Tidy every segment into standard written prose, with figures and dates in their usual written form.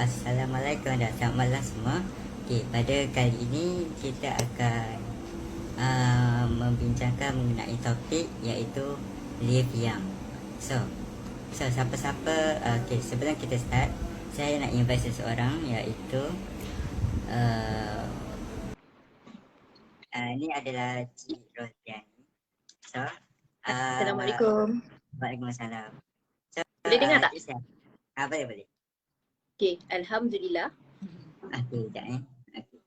Assalamualaikum dan selamat malam semua. Okey, pada kali ini kita akan membincangkan mengenai topik iaitu live young. So siapa-siapa, okey, sebelum kita start, saya nak invite seseorang iaitu uh, ini adalah Cik Rosiani. So, Assalamualaikum. Waalaikumsalam. So, Boleh dengar tak? Cik siap? Boleh. Okey, Alhamdulillah. Okey, sekejap Okey.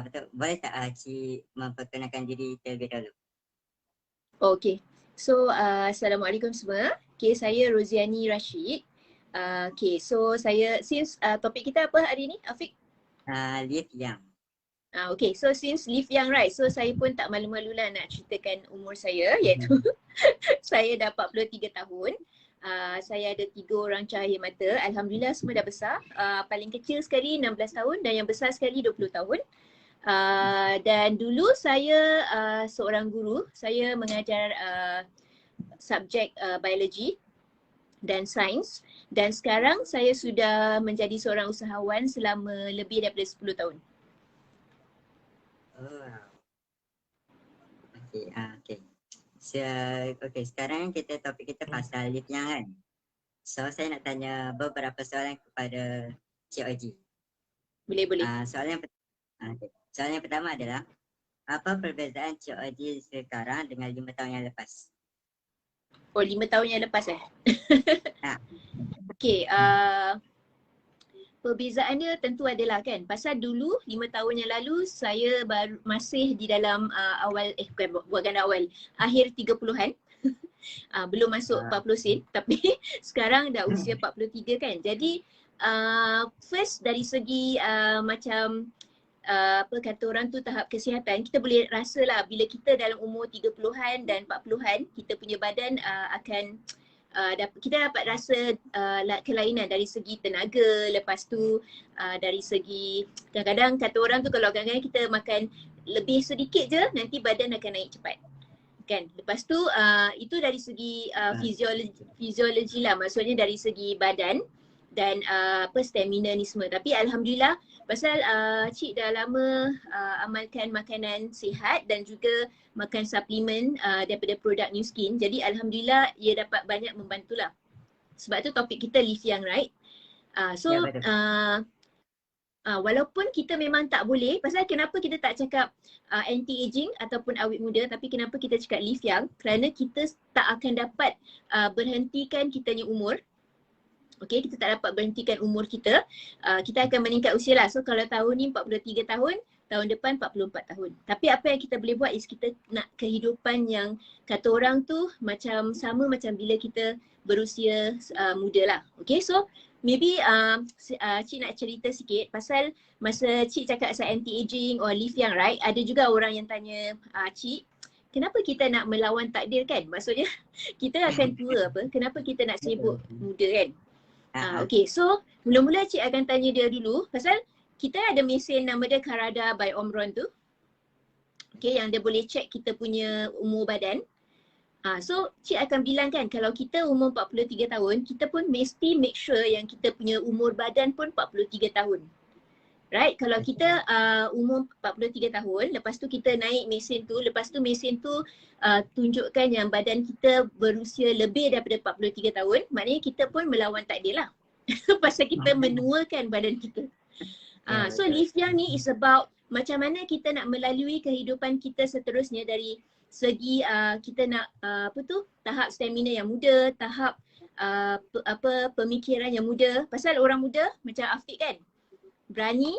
Betul. Boleh tak Cik memperkenalkan diri terlebih dahulu? Okey. So, Assalamualaikum semua. Okey, saya Roziani Rashid. Okey, so saya, since topik kita apa hari ni, Afiq? Live young. Okay, so since live young, right, so saya pun tak malu-malu lah nak ceritakan umur saya, iaitu saya dah 43 tahun. Saya ada 3 orang cahaya mata. Alhamdulillah semua dah besar. Paling kecil sekali 16 tahun dan yang besar sekali 20 tahun. Dan dulu saya seorang guru. Saya mengajar subjek biologi dan sains. Dan sekarang saya sudah menjadi seorang usahawan selama lebih daripada 10 tahun. Okay. Okay, sekarang topik kita pasal live young kan. So saya nak tanya beberapa soalan kepada Cik Oji. Boleh. Soalan yang pertama adalah, apa perbezaan Cik Oji sekarang dengan 5 tahun yang lepas? Oh, 5 tahun yang lepas Okay, perbezaan dia tentu adalah kan, pasal dulu 5 tahun yang lalu saya baru masih di dalam bukan awal, akhir 30-an. Belum masuk 40 sen, tapi sekarang dah usia 43 kan. Jadi first dari segi macam apa kata orang tu, tahap kesihatan, kita boleh rasa lah bila kita dalam umur 30-an dan 40-an, kita punya badan akan kita dapat rasa kelainan dari segi tenaga. Lepas tu dari segi, kadang-kadang kata orang tu, kalau kadang-kadang kita makan lebih sedikit je, nanti badan akan naik cepat kan. Lepas tu itu dari segi fiziologi lah, maksudnya dari segi badan dan stamina ni semua. Tapi Alhamdulillah, pasal Cik dah lama amalkan makanan sihat dan juga makan suplemen daripada produk New Skin. Jadi Alhamdulillah ia dapat banyak membantulah. Sebab tu topik kita live young, right? Walaupun kita memang tak boleh, pasal kenapa kita tak cakap anti-aging ataupun awet muda, tapi kenapa kita cakap live young? Kerana kita tak akan dapat berhentikan kitanya umur. Okay, kita tak dapat berhentikan umur kita. Kita akan meningkat usia lah. So kalau tahun ni 43 tahun, tahun depan 44 tahun. Tapi apa yang kita boleh buat is kita nak kehidupan yang kata orang tu macam sama macam bila kita berusia muda lah. Okay, so maybe Cik nak cerita sikit pasal masa Cik cakap pasal anti-aging or live young, right? Ada juga orang yang tanya Cik, kenapa kita nak melawan takdir kan? Maksudnya kita akan tua apa? Kenapa kita nak sibuk muda kan? Okay, so mula-mula Cik akan tanya dia dulu pasal kita ada mesin nama dia Carada by Omron tu. Okay, yang dia boleh check kita punya umur badan. So Cik akan bilang kan, kalau kita umur 43 tahun, kita pun mesti make sure yang kita punya umur badan pun 43 tahun. Right, kalau kita umur 43 tahun, lepas tu kita naik mesin tu, lepas tu mesin tu tunjukkan yang badan kita berusia lebih daripada 43 tahun, maknanya kita pun melawan takdir lah. Pasal kita menuakan badan kita. So live young ni is about macam mana kita nak melalui kehidupan kita seterusnya dari segi kita nak tahap stamina yang muda, tahap pemikiran yang muda. Pasal orang muda macam Afiq kan, berani,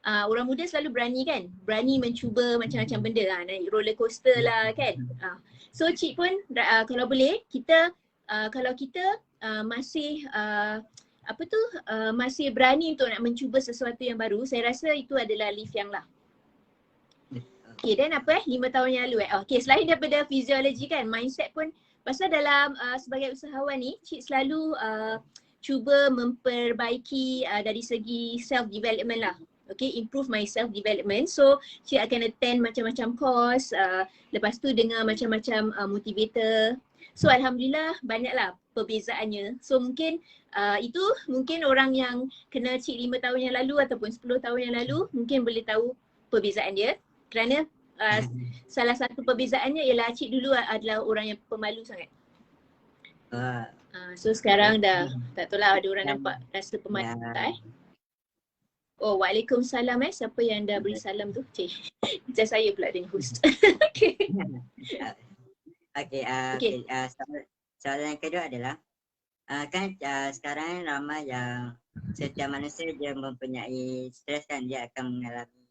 orang muda selalu berani kan, berani mencuba macam-macam benda lah, naik roller coaster lah kan. So Cik pun kalau boleh kita kalau kita masih masih berani untuk nak mencuba sesuatu yang baru, saya rasa itu adalah live young lah. Okay, dan 5 tahun yang lalu okay, selain daripada fiziologi kan, mindset pun, pasal dalam sebagai usahawan ni, Cik selalu cuba memperbaiki dari segi self development lah. Okay, improve my self development. So Cik akan attend macam-macam course, lepas tu dengar macam-macam motivator. So alhamdulillah banyaklah perbezaannya. So mungkin itu mungkin orang yang kena Cik 5 tahun yang lalu ataupun 10 tahun yang lalu mungkin boleh tahu perbezaan dia. Kerana salah satu perbezaannya ialah Cik dulu adalah orang yang pemalu sangat. Oh, So sekarang dah tak tahu lah ada orang dan nampak rasa pemalu ya, tak Oh, waalaikumsalam siapa yang dah beri salam tu? Cik. Macam saya pula ada host. Okay. Okey, Okay. soalan yang kedua adalah kan sekarang ramai yang setiap manusia dia mempunyai stres kan, dia akan mengalami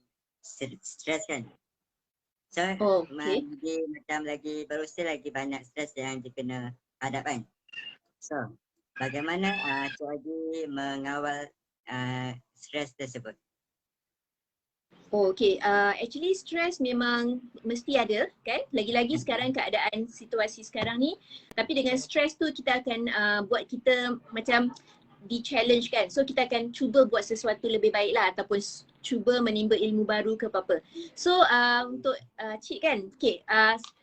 stres kan. So Oh, okay. lagi berusia lagi banyak stres yang dia kena hadap kan. So bagaimana Cik Haji mengawal stres tersebut? Oh, okay. Actually stress memang mesti ada kan. Lagi-lagi sekarang keadaan situasi sekarang ni. Tapi dengan stress tu kita akan buat kita macam di-challenge kan. So kita akan cuba buat sesuatu lebih baik lah ataupun cuba menimba ilmu baru ke apa-apa. So untuk Cik kan, okay.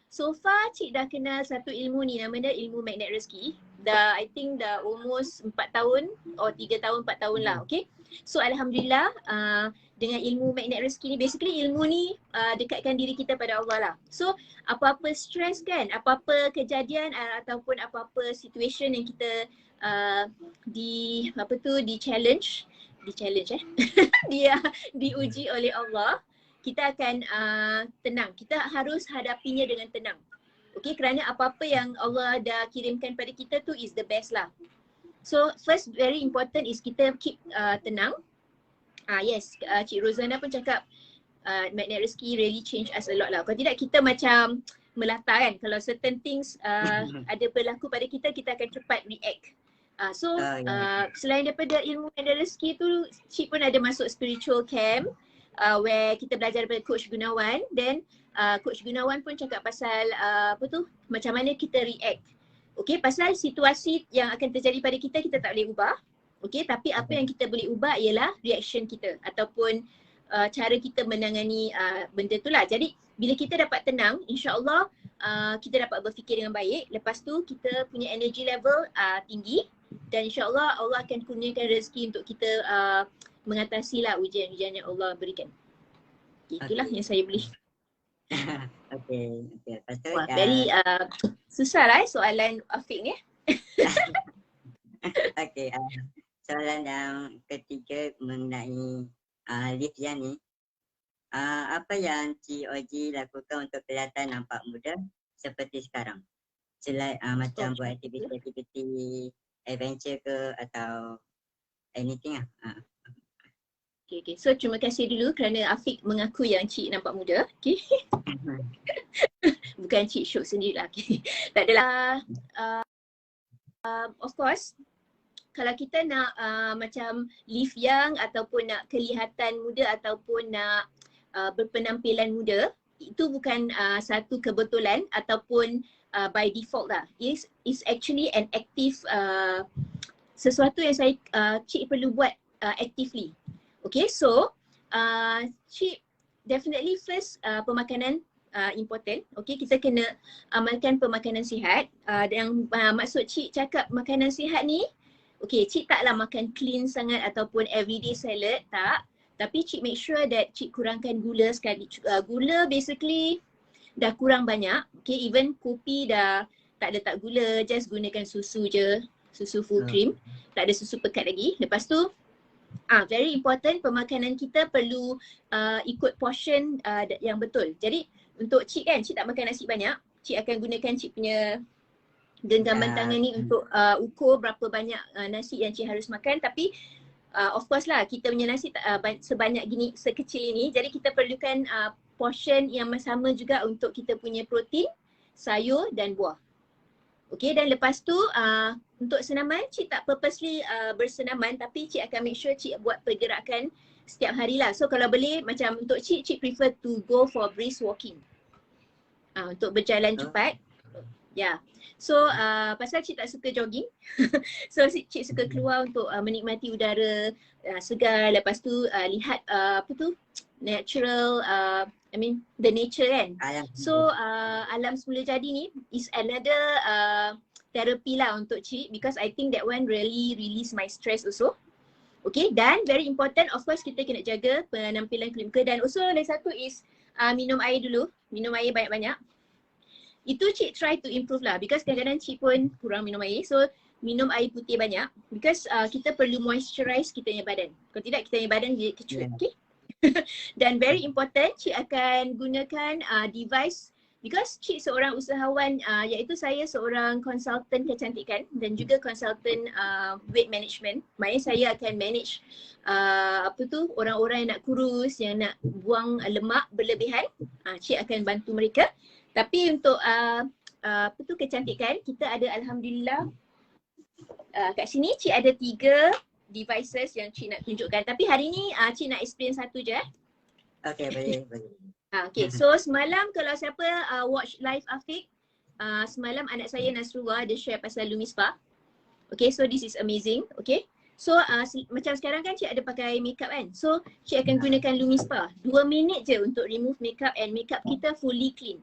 So far Cik dah kenal satu ilmu ni, nama dia ilmu magnet rezeki. Dah I think dah almost 4 tahun or 3 tahun 4 tahun lah, okay. So alhamdulillah dengan ilmu magnet rezeki ni, basically ilmu ni dekatkan diri kita pada Allah lah. So apa-apa stress kan, apa-apa kejadian ataupun apa-apa situation yang kita di challenge dia diuji oleh Allah, kita akan tenang. Kita harus hadapinya dengan tenang. Okay, kerana apa-apa yang Allah dah kirimkan pada kita tu is the best lah. So first very important is kita keep tenang. Yes, Cik Rozana pun cakap magnet rezeki really change us a lot lah. Kalau tidak kita macam melata kan. Kalau certain things ada berlaku pada kita, kita akan cepat react. Selain daripada ilmu magnet rezeki tu, Cik pun ada masuk spiritual camp where kita belajar daripada Coach Gunawan. Then Coach Gunawan pun cakap pasal macam mana kita react. Okay, pasal situasi yang akan terjadi pada kita, kita tak boleh ubah. Okay, tapi apa yang kita boleh ubah ialah reaction kita ataupun cara kita menangani benda tu lah. Jadi bila kita dapat tenang, insya-Allah kita dapat berfikir dengan baik. Lepas tu kita punya energy level tinggi dan insya-Allah Allah akan kurniakan rezeki untuk kita mengatasi lah ujian-ujian yang Allah berikan. Itulah yang saya boleh. Okay. Lepas tu Wah, very susah lah soalan Afiq ni. Okay, soalan yang ketiga mengenai Livia ni. Apa yang Cik Oji lakukan untuk kelihatan nampak muda seperti sekarang? Selain macam buat aktiviti adventure ke atau anything lah. Okay. So terima kasih dulu kerana Afiq mengaku yang Cik nampak muda. Okay. Bukan Cik Syuk sendirilah. Okay. Tak adalah. Of course, kalau kita nak macam live young ataupun nak kelihatan muda ataupun nak berpenampilan muda, itu bukan satu kebetulan ataupun by default lah. It's actually an active sesuatu yang Cik perlu buat actively. Okay, so Cik definitely first pemakanan important. Okay, kita kena amalkan pemakanan sihat. Yang maksud Cik cakap makanan sihat ni, okay, Cik taklah makan clean sangat ataupun everyday salad, tak. Tapi Cik make sure that Cik kurangkan gula sekali. Gula basically dah kurang banyak. Okay, even kopi dah tak letak gula, just gunakan susu je. Susu full cream. Tak ada susu pekat lagi. Lepas tu, very important, pemakanan kita perlu ikut portion yang betul. Jadi untuk Cik kan, Cik tak makan nasi banyak. Cik akan gunakan Cik punya genggaman tangan ni untuk ukur berapa banyak nasi yang Cik harus makan. Tapi of course lah, kita punya nasi sebanyak gini, sekecil ini. Jadi kita perlukan portion yang sama juga untuk kita punya protein, sayur dan buah. Okay, dan lepas tu untuk senaman, Cik tak purposely bersenaman, tapi Cik akan make sure Cik buat pergerakan setiap hari lah. So kalau boleh, macam untuk Cik prefer to go for brisk walking. Untuk berjalan cepat. Ya. So pasal Cik tak suka jogging, so Cik suka keluar untuk menikmati udara segar. Lepas tu lihat natural the nature kan. Alam. So alam semula jadi ni is another therapy lah untuk Cik, because I think that one really release my stress also. Okay, dan very important, of course kita kena jaga penampilan kulit muka, dan also lagi satu is minum air dulu, minum air banyak-banyak. Itu Cik try to improve lah, because kadang-kadang Cik pun kurang minum air. So minum air putih banyak, because kita perlu moisturize kita punya badan. Kalau tidak kita punya badan dia kecut, okay? Dan very important, Cik akan gunakan device, because Cik seorang usahawan, iaitu saya seorang konsultan kecantikan dan juga konsultan weight management. Maknanya saya akan manage orang-orang yang nak kurus, yang nak buang lemak berlebihan. Cik akan bantu mereka. Tapi untuk kecantikan, kita ada alhamdulillah kat sini Cik ada 3 devices yang Cik nak tunjukkan. Tapi hari ni Cik nak explain satu je. Okay, boleh. Okay, so semalam kalau siapa watch live Afiq, semalam anak saya Nasrullah ada share pasal Lumispa. Okay, so this is amazing. Okay, so macam sekarang kan Cik ada pakai makeup kan. So Cik akan gunakan Lumispa 2 minit je untuk remove makeup, and makeup kita fully clean.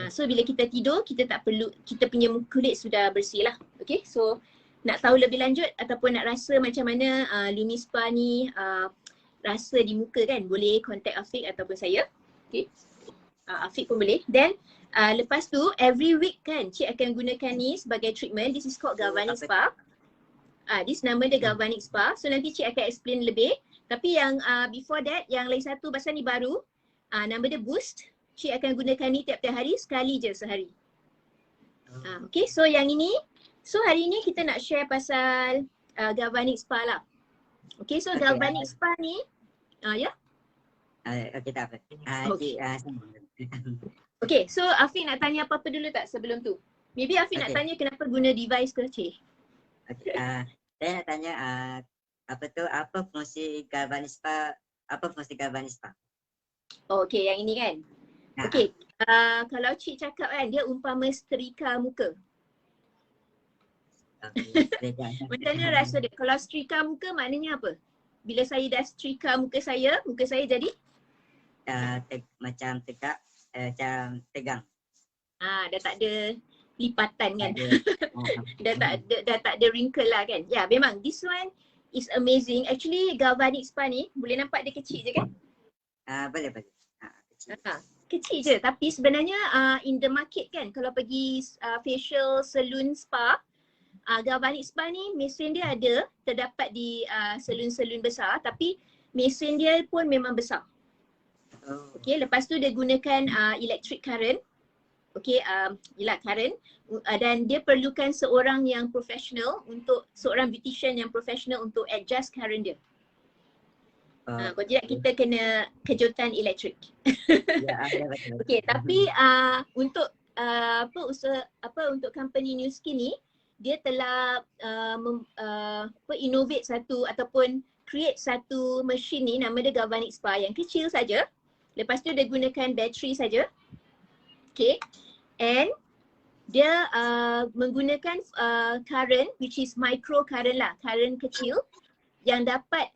So bila kita tidur, kita tak perlu, kita punya kulit sudah bersih lah. Okay, so nak tahu lebih lanjut ataupun nak rasa macam mana Lumispa ni rasa di muka kan, boleh contact Afiq ataupun saya. Okay, Afiq pun boleh. Then lepas tu every week kan Cik akan gunakan ni sebagai treatment. This is called Galvanic Spa. This nama dia Galvanic Spa. So nanti Cik akan explain lebih. Tapi yang before that, yang lagi satu pasal ni baru, nama dia Boost. Cik akan gunakan ni tiap-tiap hari, sekali je sehari. Okay, so yang ini, so hari ni kita nak share pasal Galvanic Spa lah. Okay, so Galvanic Spa ni, ya? Okay, tak apa. Okay, so Afiq nak tanya apa-apa dulu tak sebelum tu? Maybe Afiq nak tanya kenapa guna device ke Cik? Okay, saya nak tanya apa fungsi Galvanic Spa? Apa fungsi Galvanic Spa? Okay, yang ini kan? Okay, kalau Cik cakap kan, dia umpama setrika muka. Macam mana rasa dia? Kalau setrika muka maknanya apa? Bila saya dah setrika muka saya jadi? Macam tegak, macam tegang. Dah tak ada lipatan kan? dah tak ada wrinkle lah kan? Ya, memang this one is amazing. Actually Galvanic Spa ni, boleh nampak dia kecil je kan? Boleh. Kecil. Kecil je, tapi sebenarnya in the market kan, kalau pergi facial salon spa, Galvanic Spa ni mesin dia ada terdapat di salon-salon besar, tapi mesin dia pun memang besar. Okay, lepas tu dia gunakan electric current. Okay, current, dan dia perlukan seorang yang professional, untuk seorang beautician yang professional untuk adjust current dia. Kalau tidak kita kena kejutan elektrik. Okay, tapi untuk untuk company New Skin ni, dia telah innovate satu ataupun create satu mesin ni, nama dia Galvanic Spa, yang kecil saja. Lepas tu dia gunakan bateri saja. Okay, and dia menggunakan current which is micro current lah, current kecil yang dapat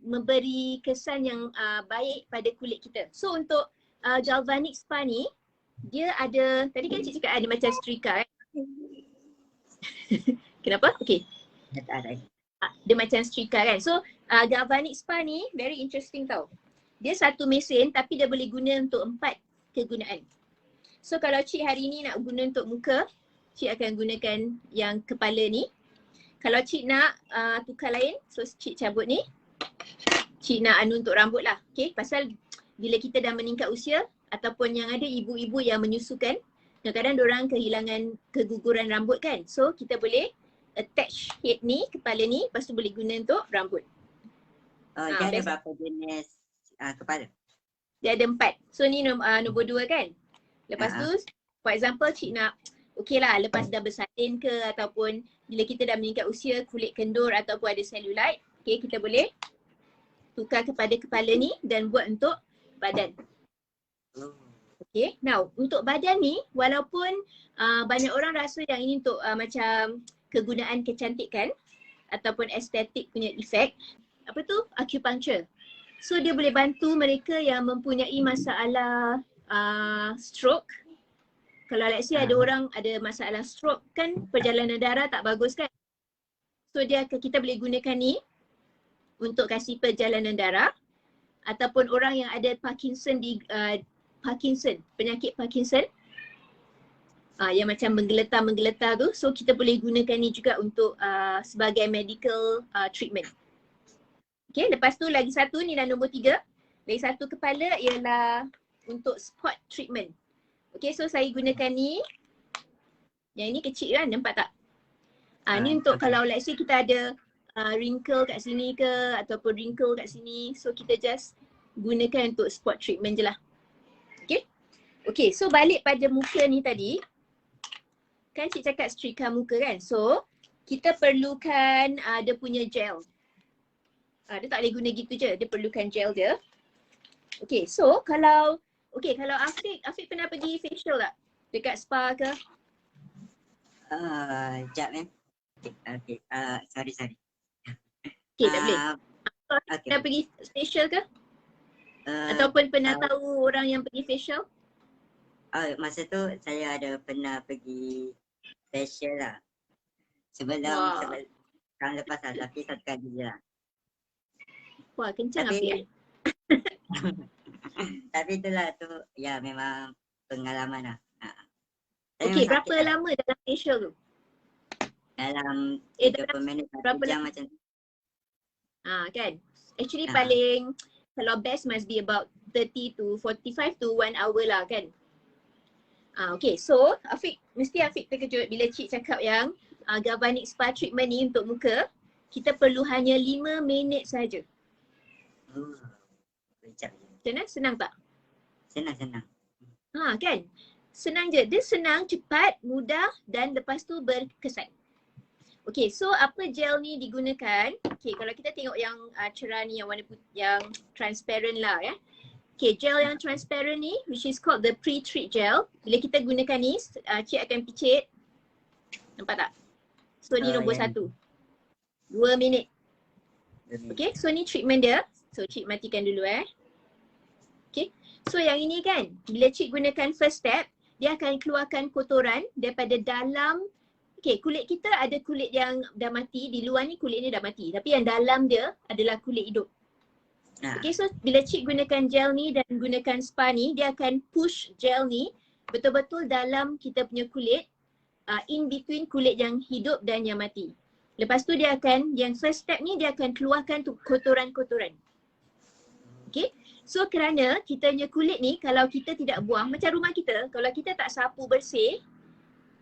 memberi kesan yang baik pada kulit kita. So untuk Galvanic Spa ni, dia ada, tadi kan Cik cakap ada macam setrika kan? Kenapa? Okay. Dia macam setrika kan? So Galvanic Spa ni very interesting tau. Dia satu mesin tapi dia boleh guna untuk 4 kegunaan. So kalau Cik hari ni nak guna untuk muka, Cik akan gunakan yang kepala ni. Kalau Cik nak tukar lain, so Cik cabut ni. Cik nak untuk rambut lah. Okay, pasal bila kita dah meningkat usia ataupun yang ada ibu-ibu yang menyusukan, kadang-kadang diorang kehilangan keguguran rambut kan. So kita boleh attach head ni, kepala ni, lepas tu boleh guna untuk rambut. Dia ada berapa jenis kepala? Dia ada 4. So ni nombor 2 kan. Lepas tu, for example Cik nak, okay lah lepas dah bersalin ke ataupun bila kita dah meningkat usia, kulit kendur ataupun ada cellulite, okay, kita boleh tukar kepada kepala ni dan buat untuk badan. Okay, now untuk badan ni walaupun banyak orang rasa yang ini untuk macam kegunaan kecantikan ataupun estetik punya efek, apa tu? Acupuncture. So dia boleh bantu mereka yang mempunyai masalah stroke. Kalau let's say ada orang ada masalah stroke kan, perjalanan darah tak bagus kan. So kita boleh gunakan ni untuk kasih perjalanan darah. Ataupun orang yang ada Parkinson penyakit Parkinson yang macam menggeletar tu. So kita boleh gunakan ni juga untuk sebagai medical treatment. Okay, lepas tu lagi satu ni dah nombor 3. Lagi satu kepala ialah untuk spot treatment. Okay, so saya gunakan ni. Yang ni kecil kan, nampak tak? Ni untuk kalau let's say kita ada wrinkle kat sini ke ataupun wrinkle kat sini. So kita just gunakan untuk spot treatment je lah. Okay. Okay, so balik pada muka ni tadi. Kan cik cakap setrika muka kan. So kita perlukan dia punya gel. Dia tak boleh guna gitu je. Dia perlukan gel dia. Okay, so kalau Afiq pernah pergi facial tak? Dekat spa ke? Sekejap Okay, sorry. Okay, tak boleh. Okay. Pernah pergi facial ke? Ataupun pernah tahu orang yang pergi facial? Masa tu saya ada pernah pergi facial lah. Sebelum tahun lepas lah, tapi satu kali je lah. Wah, kencang Afiq. Tapi itulah tu, ya memang pengalaman lah. Okay, berapa lama dalam facial tu? Dalam 30 minit, 1 jam macam tu. Kan? Actually paling, kalau best must be about 30 to 45 to 1 hour lah kan? Okay, so mesti Afiq terkejut bila cik cakap yang Galvanic Spa treatment ni untuk muka, kita perlu hanya 5 minit saja. Macam mana? Senang tak? Senang. Kan? Senang je. Dia senang, cepat, mudah dan lepas tu berkesan. Okay, so apa gel ni digunakan? Okay, kalau kita tengok yang cerah ni, yang warna putih, yang transparent lah ya. Okay, gel yang transparent ni, which is called the pre-treat gel. Bila kita gunakan ni, cik akan picit. Nampak tak? So ni nombor 1. 2 minit. Okay, so ni treatment dia. So cik matikan dulu Okay, so yang ini kan, bila cik gunakan first step, dia akan keluarkan kotoran daripada dalam. Okay, kulit kita ada kulit yang dah mati, di luar ni kulit ni dah mati. Tapi yang dalam dia adalah kulit hidup. Okay, so bila cik gunakan gel ni dan gunakan spa ni, dia akan push gel ni betul-betul dalam kita punya kulit, in between kulit yang hidup dan yang mati. Lepas tu dia akan, yang first step ni dia akan keluarkan tu kotoran-kotoran. Okay, so kerana kita punya kulit ni kalau kita tidak buang, macam rumah kita, kalau kita tak sapu bersih,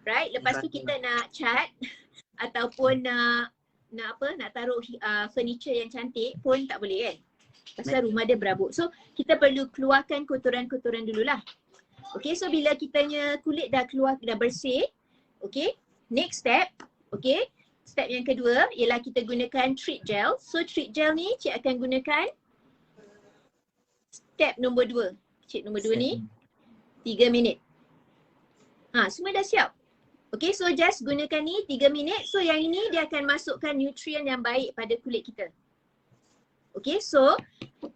right, lepas tu kita nak cat ataupun nak taruh furniture yang cantik pun tak boleh kan. Pasal rumah dia berabuk. So kita perlu keluarkan kotoran-kotoran dululah. Okay, so bila kitanya kulit dah keluar, dah bersih, okay, next step, okay, step yang kedua ialah kita gunakan treat gel. So treat gel ni cik akan gunakan step nombor 2. Cik nombor 2 ni 3 minit. Semua dah siap. Okay, so just gunakan ni 3 minit. So yang ini dia akan masukkan nutrien yang baik pada kulit kita. Okay, so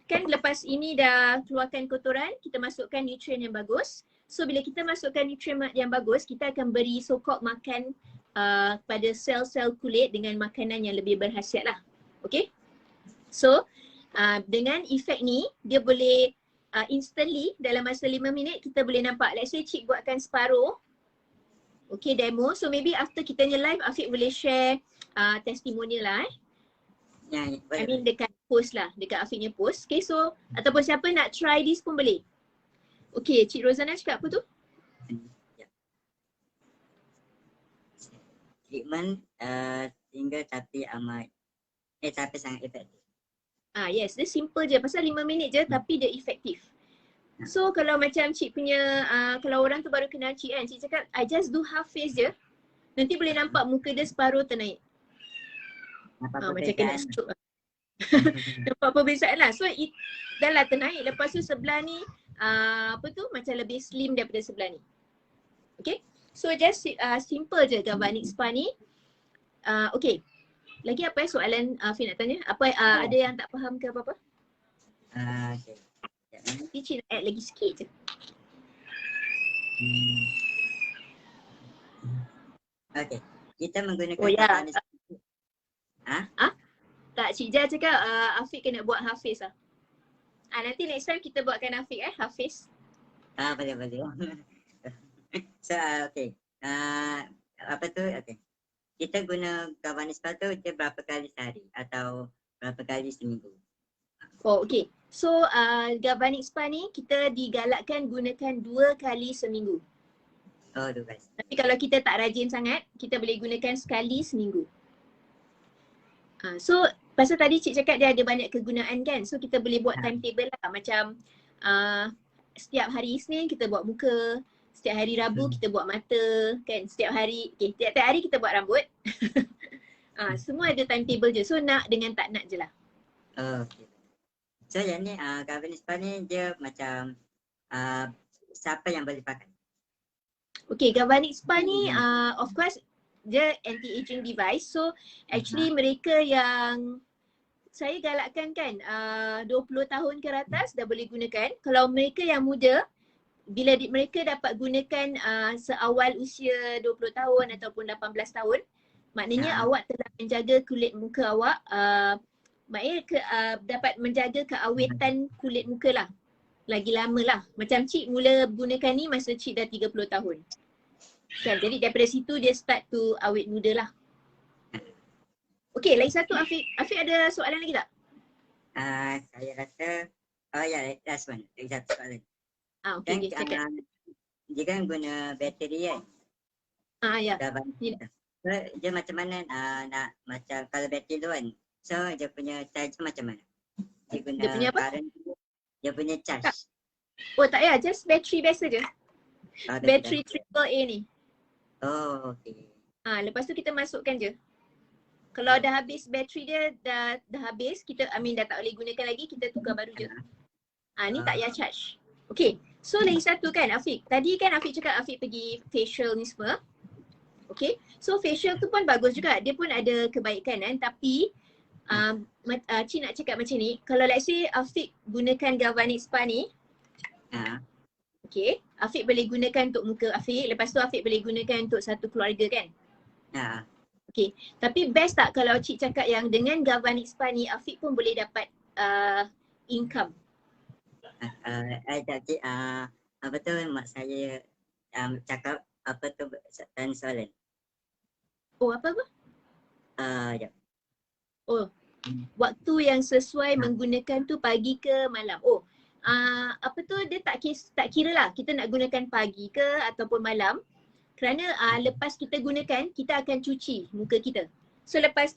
kan lepas ini dah keluarkan kotoran, kita masukkan nutrien yang bagus. So bila kita masukkan nutrien yang bagus, kita akan beri so-called makan pada sel-sel kulit dengan makanan yang lebih berkhasiat lah. Okay, so dengan efek ni, dia boleh instantly dalam masa 5 minit kita boleh nampak. Let's say cik buatkan separuh, okay, demo. So maybe after kita live, Afiq boleh share testimonial lah I mean dekat post lah, dekat Afiqnya post. Okay, so ataupun siapa nak try this pun boleh. Okay, Cik Rozana cakap apa tu? Treatment single tapi tapi sangat efektif. Yes, dia simple je. Pasal 5 minit je tapi dia efektif. So kalau macam cik punya, kalau orang tu baru kenal cik kan, cik cakap I just do half face je. Nanti boleh nampak muka dia separuh ternaik. Macam kena stroke lah. Nampak perbezaan lah. So dah lah ternaik. Lepas tu sebelah ni macam lebih slim daripada sebelah ni. Okay. So just simple je Galvanic Spa ni. Okay. Lagi apa soalan Afiq nak tanya? Apa ada yang tak faham ke apa-apa? Okay. Sekejap, eh. Nanti Cik nak add lagi sikit je. Hmm. Okay. Kita menggunakan Oh ya. Galvanic. Tak, Cik Jah cakap Afiq kena buat Hafiz lah. Nanti next time kita buatkan Afiq Hafiz. Boleh. So, okay. Apa tu? Okay. Kita guna Galvanic Spa tu dia berapa kali sehari atau berapa kali seminggu? Oh, okay. So, Galvanic Spa ni kita digalakkan gunakan 2 kali seminggu. Oh, 2 kali. Tapi kalau kita tak rajin sangat, kita boleh gunakan sekali seminggu. So, pasal tadi Cik cakap dia ada banyak kegunaan kan. So, kita boleh buat timetable lah. Macam setiap hari Isnin kita buat muka, setiap hari Rabu kita buat mata kan. Setiap hari, tiap-tiap hari kita buat rambut. Semua ada timetable je. So, nak dengan tak nak je lah. Oh, okay. So, yang ni Galvanic Spa ni dia macam siapa yang boleh pakai? Okay, Galvanic Spa ni of course dia anti-aging device. So actually mereka yang saya galakkan kan 20 tahun ke atas dah boleh gunakan. Kalau mereka yang muda, bila mereka dapat gunakan seawal usia 20 tahun ataupun 18 tahun, maknanya awak telah menjaga kulit muka awak, maknanya dapat menjaga keawetan kulit muka lah. Lagi lama lah. Macam Cik mula gunakan ni masa Cik dah 30 tahun. Kan, jadi daripada situ dia start to awet muda lah. Okay, lagi satu Afiq. Afiq ada soalan lagi tak? Saya rasa, last one. Lagi satu soalan. Okay, cakap. Dia kan guna bateri kan? Ya. So, dia macam mana nak macam kalau bateri tu kan, so dia punya charge macam mana? Dia guna Dia punya apa? current, dia punya charge. Oh tak payah, just bateri biasa je. Bateri AAA ni. Oh, okay. Lepas tu kita masukkan je. Kalau dah habis bateri dia, dah habis, kita dah tak boleh gunakan lagi, kita tukar baru je. Ni tak payah charge. Okay, so lagi satu kan Afiq. Tadi kan Afiq cakap Afiq pergi facial ni semua. Okay, so facial tu pun bagus juga. Dia pun ada kebaikan kan. Tapi Cik nak cakap macam ni, kalau let's say Afiq gunakan Galvanic Spa ni, okay, Afiq boleh gunakan untuk muka Afiq, lepas tu Afiq boleh gunakan untuk satu keluarga kan? Okay, tapi best tak kalau Cik cakap yang dengan Galvanic Spa ni Afiq pun boleh dapat income? Cik, apa tu mak saya cakap apa tu tanya soalan. Oh, apa? Ya. Oh, waktu yang sesuai menggunakan tu pagi ke malam? Oh, apa tu dia tak kira lah kita nak gunakan pagi ke ataupun malam, kerana lepas kita gunakan kita akan cuci muka kita. So lepas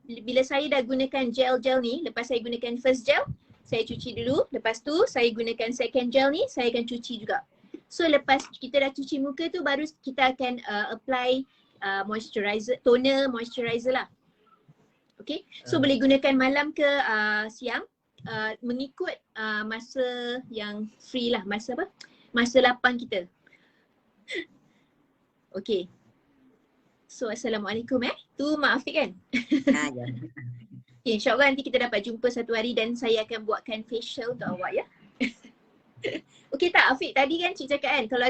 bila saya dah gunakan gel ni, lepas saya gunakan first gel, saya cuci dulu, lepas tu saya gunakan second gel ni, saya akan cuci juga. So lepas kita dah cuci muka tu baru kita akan apply toner moisturizer lah. Okay, so boleh gunakan malam ke siang, mengikut masa yang free lah, masa lapang kita. Okay, so Assalamualaikum tu Mak Afiq kan? Ya. Okay, InsyaAllah nanti kita dapat jumpa satu hari dan saya akan buatkan facial untuk awak ya. Okay tak Afiq, tadi kan Cik cakap kan kalau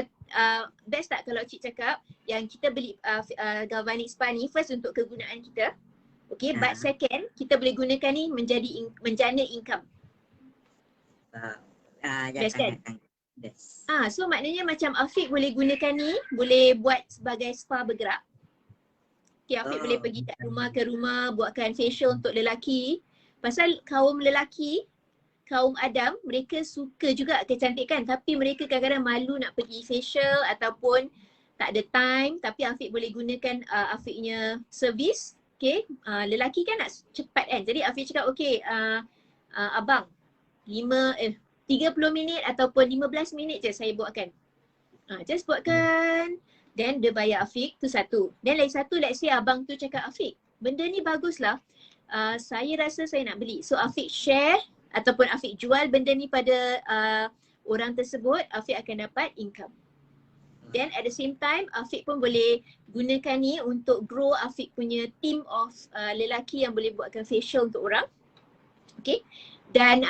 best tak kalau Cik cakap yang kita beli Galvanic Spa ni first untuk kegunaan kita. Okay, but second kita boleh gunakan ni menjana income. Ya, best kan? Best. So maknanya macam Afiq boleh gunakan ni, boleh buat sebagai spa bergerak. Okay, Afiq boleh pergi kat rumah ke rumah buatkan facial untuk lelaki. Pasal kaum lelaki, kaum Adam, mereka suka juga kecantikan tapi mereka kadang-kadang malu nak pergi facial ataupun tak ada time, tapi Afiq boleh gunakan Afiqnya servis. Okay, lelaki kan nak cepat kan. Jadi Afiq cakap okay abang 30 minit ataupun 15 minit je saya buatkan. Just buatkan. Then dia bayar Afiq, tu satu. Then lagi satu, let's say abang tu cakap Afiq, benda ni bagus lah. Saya rasa saya nak beli. So Afiq share ataupun Afiq jual benda ni pada orang tersebut, Afiq akan dapat income. Then at the same time, Afiq pun boleh gunakan ni untuk grow Afiq punya team of lelaki yang boleh buatkan facial untuk orang. Okay. Dan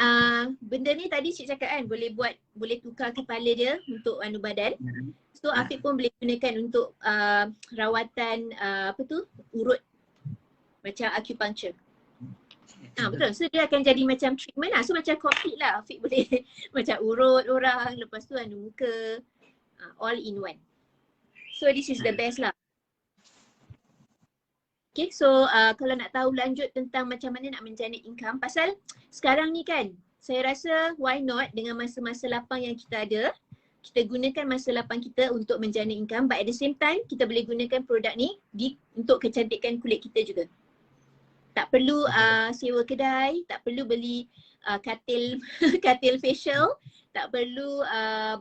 benda ni tadi Cik cakap kan boleh tukar kepala dia untuk badan. So Afiq pun boleh gunakan untuk rawatan apa tu, urut macam acupuncture. Betul. So dia akan jadi macam treatment lah. So macam complete lah. Afiq boleh macam urut orang, lepas tu muka, all in one. So this is the best lah. Okay, so kalau nak tahu lanjut tentang macam mana nak menjana income, pasal sekarang ni kan, saya rasa why not dengan masa-masa lapang yang kita ada, kita gunakan masa lapang kita untuk menjana income, but at the same time kita boleh gunakan produk ni untuk kecantikan kulit kita juga. Tak perlu sewa kedai, tak perlu beli katil katil facial, tak perlu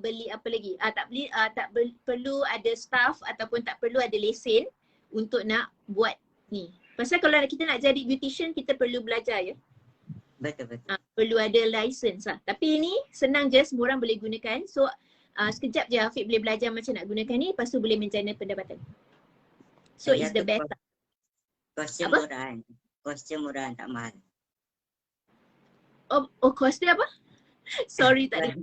beli apa lagi, tak perlu ada staff ataupun tak perlu ada lesen untuk nak buat ni. Pasal kalau kita nak jadi beautician, kita perlu belajar ya. Betul. Perlu ada license lah. Tapi ni senang je, semua orang boleh gunakan. So sekejap je Afiq boleh belajar macam nak gunakan ni, lepas tu boleh menjana pendapatan. So it's the best. Kostum murah tak mahal. Oh kos dia apa? Sorry tadi.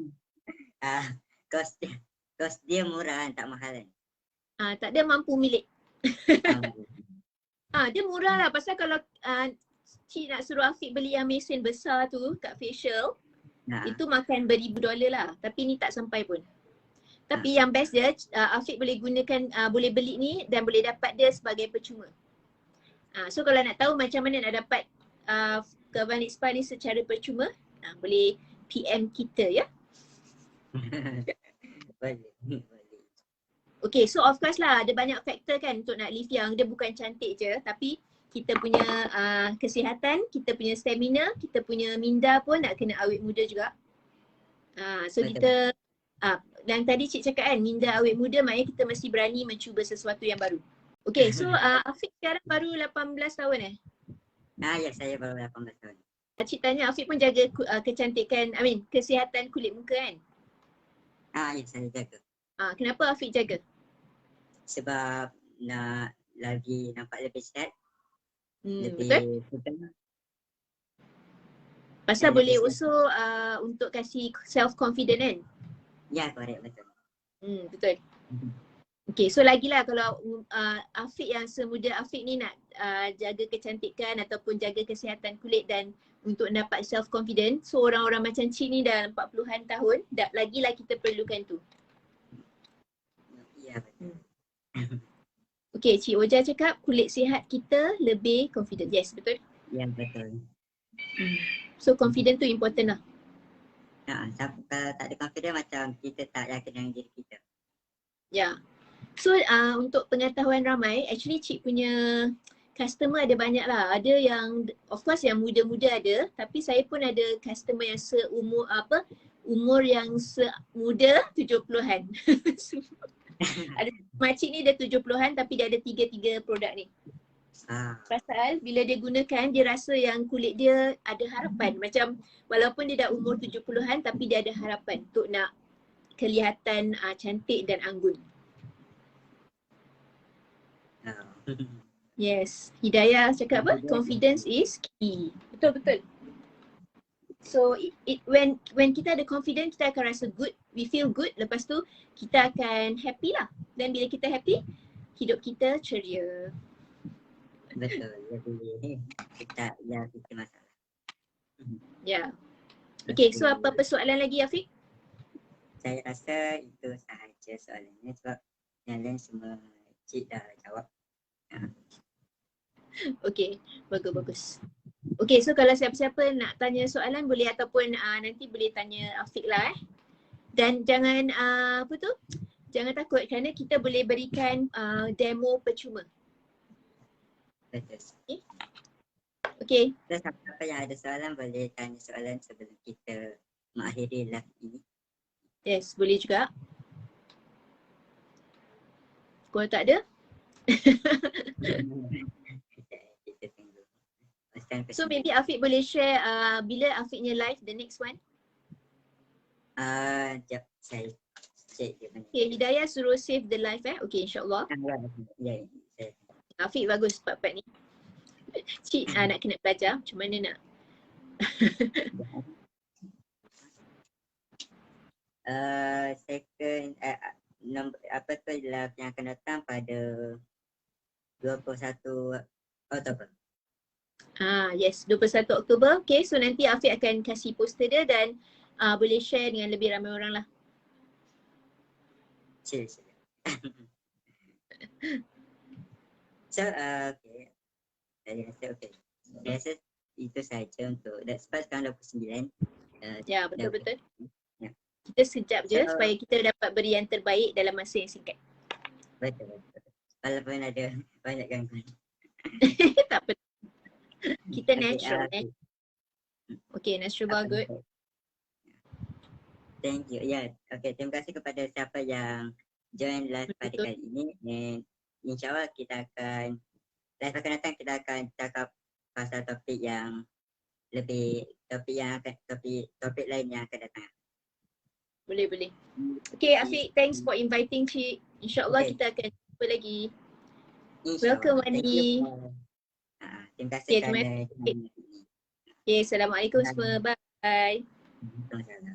Kos dia murah tak mahal kan? Tak ada mampu milik. Dia murah lah, pasal kalau Cik nak suruh Afiq beli yang mesin besar tu kat facial, itu makan beribu dolar lah, tapi ni tak sampai pun. Tapi yang best dia, Afiq boleh gunakan, boleh beli ni dan boleh dapat dia sebagai percuma. So kalau nak tahu macam mana nak dapat Kebanik Spa ni secara percuma, boleh PM kita ya. Boleh. Okay, so of course lah ada banyak faktor kan untuk nak lift yang dia bukan cantik je, tapi kita punya kesihatan, kita punya stamina, kita punya minda pun nak kena awet muda juga. So kita dan tadi Cik cakap kan, minda awet muda maknanya kita mesti berani mencuba sesuatu yang baru. Okay, so Afiq sekarang baru 18 tahun Ya, saya baru 18 tahun. Cik tanya, Afiq pun jaga kecantikan, kesihatan kulit muka kan? Ya, saya jaga. Kenapa Afiq jaga? Sebab nak lagi nampak lebih sihat. Betul? Sedang. Pasal boleh also untuk kasih self confident kan? Ya, correct, betul. Betul. Okay, so lagilah kalau Afiq yang semuda Afiq ni nak jaga kecantikan ataupun jaga kesihatan kulit dan untuk dapat self confident, so orang-orang macam Cik ni dah 40-an tahun, lagilah kita perlukan tu. Ya, betul. Okay, Cik Oja cakap kulit sihat kita lebih confident. Yes, betul? Ya, betul. So confident tu important lah. Kalau tak ada confident macam kita tak yakin dengan diri kita. Ya. So untuk pengetahuan ramai, actually Cik punya customer ada banyak lah. Ada yang of course yang muda-muda ada, tapi saya pun ada customer yang umur yang semuda 70-an. Ada makcik ni dia 70-an tapi dia ada 3 produk ni. Pasal bila dia gunakan, dia rasa yang kulit dia ada harapan. Macam walaupun dia dah umur 70-an tapi dia ada harapan untuk nak kelihatan cantik dan anggun. Yes, Hidayah cakap apa? Confidence is key. Betul. So when kita ada confidence, kita akan rasa good, we feel good, lepas tu kita akan happy lah. Dan bila kita happy, hidup kita ceria. Betul, jadi kita masalah. Ya. Okay, so apa persoalan lagi Afiq? Saya rasa itu sahaja soalannya sebab yang lain semua Cik dah jawab. Okay, bagus. Okay, so kalau siapa-siapa nak tanya soalan boleh ataupun nanti boleh tanya Afiq lah Dan jangan jangan takut kerana kita boleh berikan demo percuma. Betul. Okay. Dan siapa yang ada soalan boleh tanya soalan sebelum kita mengakhiri live ini. Yes, boleh juga. Kalau tak ada? Kita tunggu. So maybe Afiq boleh share bila Afiqnya live the next one? Sekejap saya check dia. Okay, Hidayah suruh save the live Okay, insyaAllah. Ya. Afiq bagus part-part ni. Cik nak kena belajar macam mana nak Second apa tu live yang akan datang pada 21 Oktober. Yes, 21 Oktober. Okay, so nanti Afiq akan kasih poster dia dan boleh share dengan lebih ramai orang lah. Chill. So, okay. Saya rasa okay. Saya rasa itu saja untuk sebab sekarang 29. Ya, betul-betul. Ya. Kita sekejap je So, supaya kita dapat beri yang terbaik dalam masa yang singkat. Betul. Walaupun ada banyak gangguan. Tak apa. Kita Okay, natural. okay. Okay, natural bar good. Thank you. Ya, okay. Terima kasih kepada siapa yang join live pada Betul. kali ini. Dan insyaAllah kita akan live akan datang, kita akan cakap pasal topik yang lebih topik lain yang akan datang. Boleh. Okay, Afiq, thanks for inviting Cik. InsyaAllah Okay. kita akan jumpa lagi. InsyaAllah. Welcome, Thank Wani. you. Terima kasih Okay, kerana Okay, Assalamualaikum semua. Bye. Sama-sama.